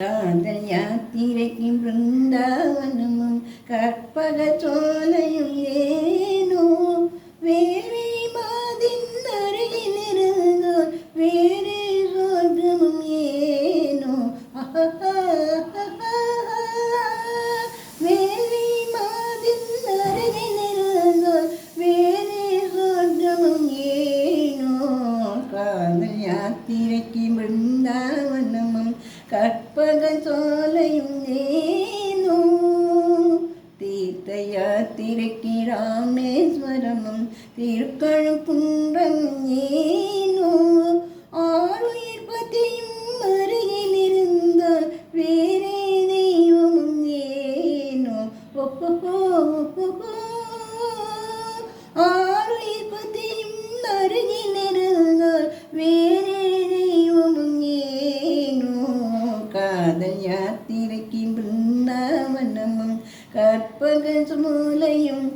காதல் யாத்திரைக்கும் பிருந்தாவனமும் கற்பக சோலையும் ஏனோ வேறே மாதின் அருகில் இருந்தோர் வேறே சொர்க்கமும் ஏனோ வேறே மாதின் அருகில் இருந்தோர் வேறே சொர்க்கமும் ஏனோ காதல் யாத்திரைக்கு பிருந்தாவனமும் கற்பக சோலையும் ஏனோ தீர்த்த யாத்திரைக்கு ராமேஸ்வரமும் திருக்கழுக்குன்றமும் ஏனோ ஆறுயிர் பத்தியும் அருகில் இருந்தால் வேறே தெய்வமும் ஏனோ ஆறுயிர் பத்தியும் அருகில் இருந்தால் வேறே காதல் யாத்திரைக்கு பிருந்தாவனமும் கற்பக சோலையும்